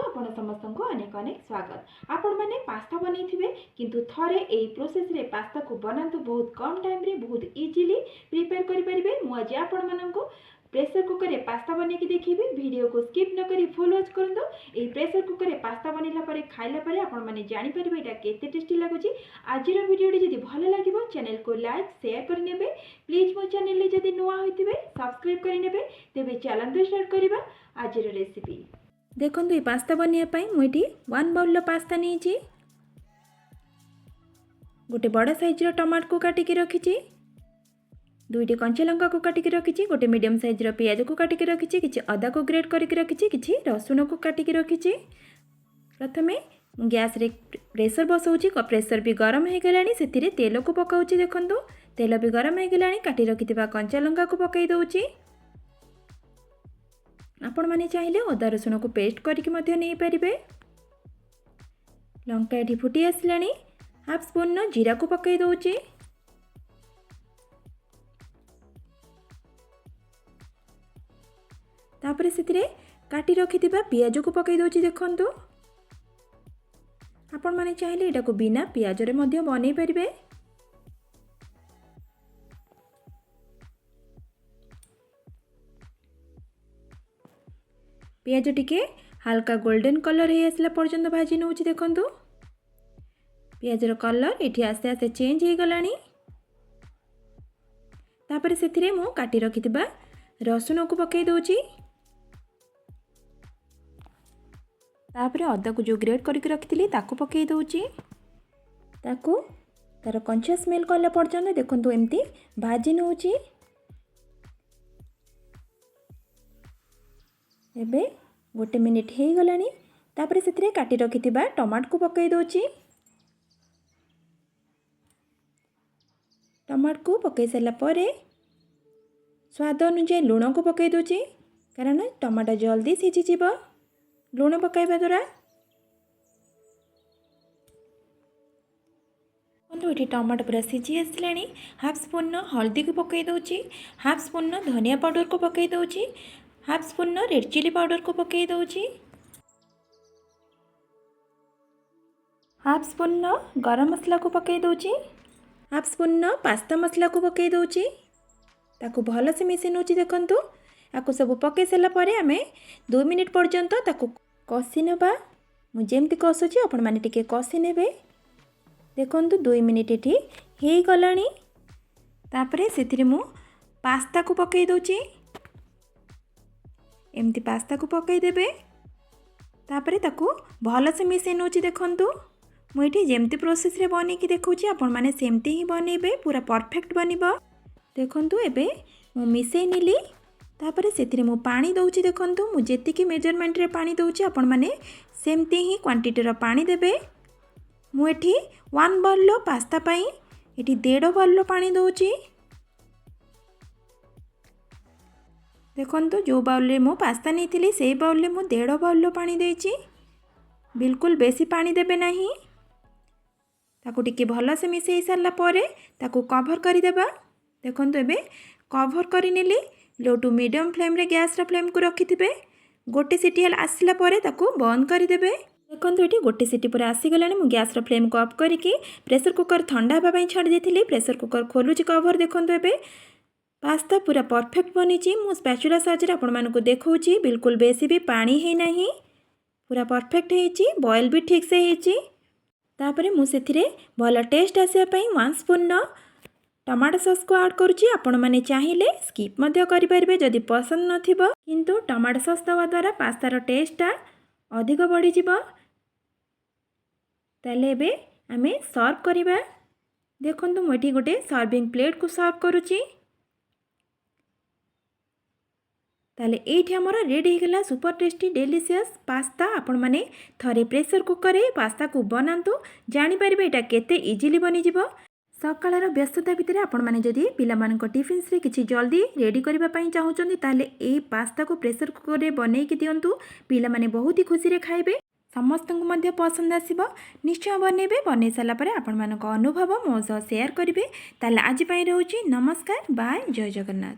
आपण समस्त को अनेक अनेक स्वागत। आपण मैंने पास्ता बनई किंतु थरे एई प्रोसेस रे पास्ता को बनातु बहुत कम टाइम रे बहुत इजीली प्रिपेयर करि परिबे। मु आज आपण माननको प्रेशर कुकर रे पास्ता बने की देखिबे। वीडियो को स्किप न करी फुल वॉच करंदो। एई प्रेशर कुकर रे पास्ता बनेला परे खाइला परे आपण माने जानि परिबे एटा केते टेस्टी लागुची। आजिर वीडियो जदि भल लागिबो चैनल को लाइक शेयर कर नेबे। प्लीज मो चैनल रे जदि नुवा होइतिबे सब्सक्राइब कर नेबे। तेबे चैनल स्टार्ट करिबा आजिर रेसिपी। देखो ये पास्ता बनवाई मुझे 1 बाउल पास्ता नहीं गोटे बड़ साइज टमाटो को काटिकी रखी, 2टी कंचा लंका को काटिकी रखी, गोटे मीडियम साइज पियाज को काटिकी रखी, किसी अदा को ग्रेट करके रखी, किसी रसुण को काटिकी रखी। प्रथमे गैस रे प्रेशर बसाऊँगी। प्रेशर भी गरम हो गलानी, से तेल को पकाऊँगी। देखो तेल भी गरम हो गलानी। काटी रखि कंचा लंका को पकई दउची। आपण माने चाहिए अदा रसुण को पेस्ट करके मध्य नहीं पारिबे। लंका एठी फुटी आसलानी। हाफ स्पून जीरा को पकई दउची। तापरे सेतिरे काटी रखिथिबा पियाज को पकई दउची। देखंतु आपण माने चाहिए एटा को बिना पियाज रे मध्य बनै पारिबे। पियाज टिके हल्का गोल्डन कलर हो आसला पर्यंत भाजी नौची। देखंतु पियाजर कलर एठी आस्ते आस्ते चेंज हो गलानी। तापरे सेथिरे मु काटी रखिथिबा रसुण को पकई दउची। तापरे अदा को जो ग्रेट करके रखिथिली ताको पकई दउची। ताको तार कंचा स्मेल कला पर्यंत देखंतु एमती भाजी नौची। एबे गोटे मिनिट हो गलानी। तापरे सेथिरे काटी रखिथिबा टमाटो को पकई दउची। टमाटो को पकई सारा परे स्वाद अनुसार लुण को पकई दउची, कारण टमाटो जल्दी सिझी जीव लुण पकाइबा द्वारा। ये टमाटो पूरा सिझी आसलानी। हाफ स्पून हल्दी को पकई दउची, हाफ स्पून धनिया पाउडर को पकई दउची, half spoon red chilli powder को पकई दउची, हाफ स्पून गरम मसला को पकई दउची, हाफ स्पून पास्ता मसला को पकई दउची। ताको भल से मिसई नउची। देखंतु याको सब पकई सारा परे आमे 2 मिनिट पर्यंत ताको कसी नबा। मु जेमती कसुची आपण माने टिके कसी नेबे। देखंतु 2 मिनिट एठी हेई गलानी। तापरे सेथिरे मु पास्ता को पकई दउची। एमती पास्ता को पकई देबे। तापरे ताको भल से मिसई नउची। देखंतु मुझे जेमती प्रोसेस रे बने की देखौची आपण माने सेमती ही बनेबे, पूरा परफेक्ट बनिबो। देखंतु एबे मु मिसई निली। तापरे सेथिरे मु पानी दउची। देखंतु मु जेतिकी मेजरमेंट रे पानी दउची आपण माने सेमती ही क्वांटिटी रो पानी देबे। मु एठी 1 बाउल पास्ता पई एठी 1.5 बाउल पानी दउची। देखंतु जो बाउल रे मु पास्ता नहीं से बाउल रे मु 1.5 बाउल पानी देइची। बिल्कुल बेसी पानी देबे नहीं। ताकू टिके भल से मिसई सारला परे ताकू कवर करि देबा। देखंतु एबे कवर करि नेली। लो टू मीडियम फ्लेम रे गैस रा फ्लेम को रखिथिबे। गोटे सीटी आसला परे ताकू बंद करि देबे। देखंतु एठी गोटे सीटी पर आसी गलानी। मु गैस रा फ्लेम को ऑफ करिकी प्रेशर कुकर ठंडा होबा पई छाडी देथिली। प्रेशर कुकर खोलुची कवर। देखंतु एबे पास्ता पूरा परफेक्ट बनीची। मु स्पैचुला साहाय्य आपण मानकु देखौची। बिल्कुल बेसी भी पानी है नहीं, पूरा परफेक्ट हेची। बॉयल भी ठीक से हेची। तापरे मु सेथिरे भल टेस्ट आसिया पई 1 स्पून टमाटो सॉस को ऐड करूची। आपण माने चाहिए स्किप मध्य करि परिबे जदि पसंद नथिबो, किंतु टमाटो सॉस दवा द्वारा पास्तार टेस्टा अधिक बढ़ी जिवो। ताले एबे आमे सर्व करिबा। देखंतु मोठी गोटे सर्विंग प्लेट को सर्व करूची। ताले एठी हमर रेडी हो गला सुपर टेस्टी डिलीशियस पास्ता। आपण माने थरे प्रेशर कुकर रे पास्ता को बनांतु, जानि परिबे एटा केते इजीली बनि जिवो। सकाळर व्यस्तता भितर आपण माने जदि पिला मानक टिफिन्स रे किछि जल्दी रेडी करबा पई चाहउचंदी ताले ए पास्ता को प्रेशर कुकर रे बनै कि दियंतु। पिला माने बहुत ही खुशी रे खाइबे। समस्त को मध्य पसंद आसीबो। निश्चय बनेबे। बनै साला परे आपण मानक अनुभव मो सह शेयर करिवे। ताले आज पई रहउची नमस्कार, बाय, जय जगन्नाथ।